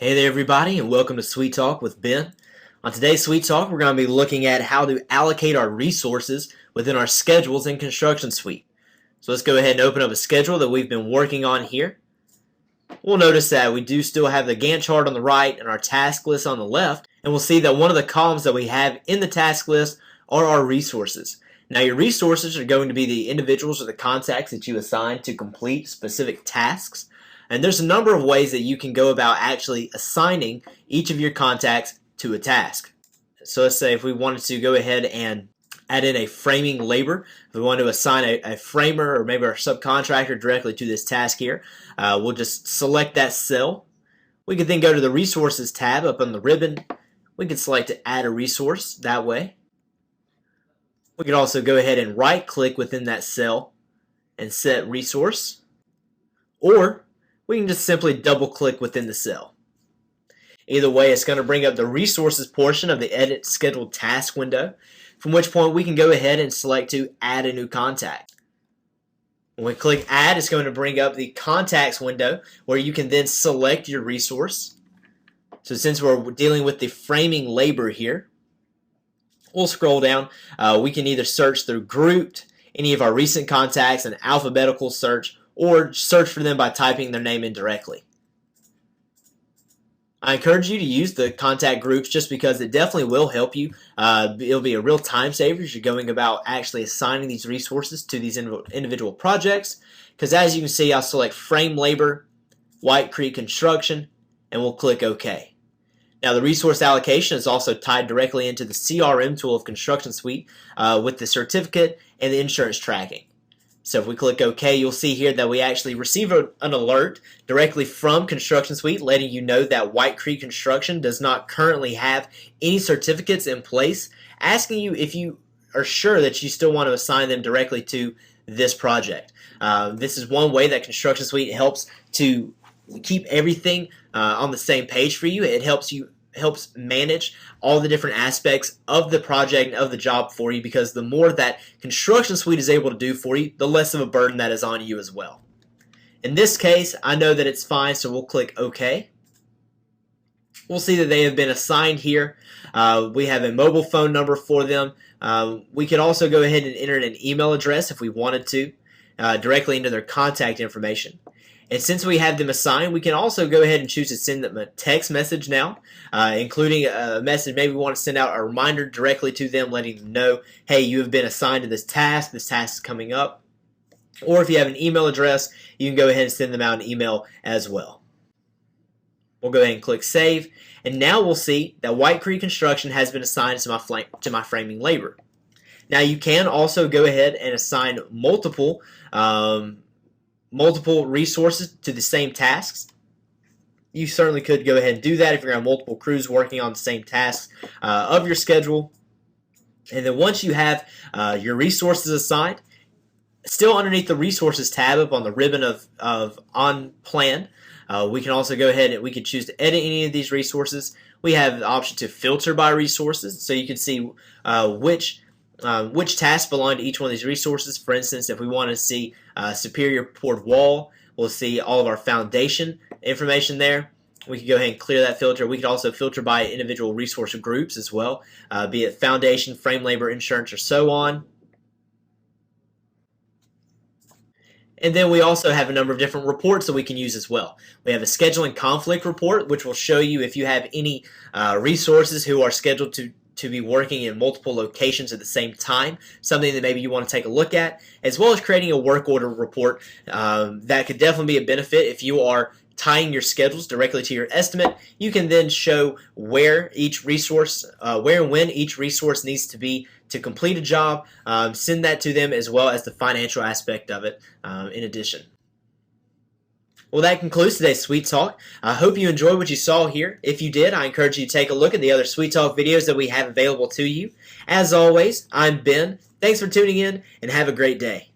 Hey there everybody, and welcome to Sweet Talk with Ben. On today's Sweet Talk, we're going to be looking at how to allocate our resources within our schedules in ConstructionSuite. So let's go ahead and open up a schedule that we've been working on here. We'll notice that we do still have the Gantt chart on the right and our task list on the left, and we'll see that one of the columns that we have in the task list are our resources. Now your resources are going to be the individuals or the contacts that you assign to complete specific tasks. And there's a number of ways that you can go about actually assigning each of your contacts to a task. So let's say if we wanted to go ahead and add in a framing labor, if we want to assign a framer or maybe our subcontractor directly to this task here, we'll just select that cell. We could then go to the Resources tab up on the ribbon. We can select to add a resource that way. We could also go ahead and right-click within that cell and set Resource, or we can just simply double-click within the cell. Either way, it's going to bring up the Resources portion of the Edit Scheduled Task window, from which point we can go ahead and select to add a new contact. When we click Add, it's going to bring up the Contacts window, where you can then select your resource. So since we're dealing with the framing labor here, we'll scroll down. We can either search through Grouped, any of our recent contacts, an alphabetical search, or search for them by typing their name in directly. I encourage you to use the contact groups just because it definitely will help you. It'll be a real time saver as you're going about actually assigning these resources to these individual projects. Because as you can see, I'll select Frame Labor, White Creek Construction, and we'll click OK. Now the resource allocation is also tied directly into the CRM tool of ConstructionSuite with the certificate and the insurance tracking. So if we click OK, you'll see here that we actually receive an alert directly from ConstructionSuite letting you know that White Creek Construction does not currently have any certificates in place, asking you if you are sure that you still want to assign them directly to this project. This is one way that ConstructionSuite helps to keep everything on the same page for you. It helps manage all the different aspects of the project and of the job for you, because the more that ConstructionSuite is able to do for you, the less of a burden that is on you as well. In this case, I know that it's fine, so we'll click OK. We'll see that they have been assigned here. We have a mobile phone number for them. We could also go ahead and enter an email address if we wanted to, directly into their contact information. And since we have them assigned, we can also go ahead and choose to send them a text message now, including a message. Maybe we want to send out a reminder directly to them, letting them know, hey, you have been assigned to this task. This task is coming up. Or if you have an email address, you can go ahead and send them out an email as well. We'll go ahead and click Save. And now we'll see that White Creek Construction has been assigned to my framing labor. Now you can also go ahead and assign multiple resources to the same tasks. You certainly could go ahead and do that if you're going to have multiple crews working on the same tasks of your schedule. And then once you have your resources assigned, still underneath the Resources tab up on the ribbon of On Plan, we can also go ahead and we can choose to edit any of these resources. We have the option to filter by resources, so you can see which tasks belong to each one of these resources. For instance, if we want to see superior poured wall, we'll see all of our foundation information there. We can go ahead and clear that filter. We could also filter by individual resource groups as well, be it foundation, frame labor, insurance, or so on. And then we also have a number of different reports that we can use as well. We have a scheduling conflict report, which will show you if you have any resources who are scheduled to be working in multiple locations at the same time, something that maybe you want to take a look at, as well as creating a work order report. That could definitely be a benefit if you are tying your schedules directly to your estimate. You can then show where each resource, where and when each resource needs to be to complete a job, send that to them, as well as the financial aspect of it in addition. Well, that concludes today's Sweet Talk. I hope you enjoyed what you saw here. If you did, I encourage you to take a look at the other Sweet Talk videos that we have available to you. As always, I'm Ben. Thanks for tuning in, and have a great day.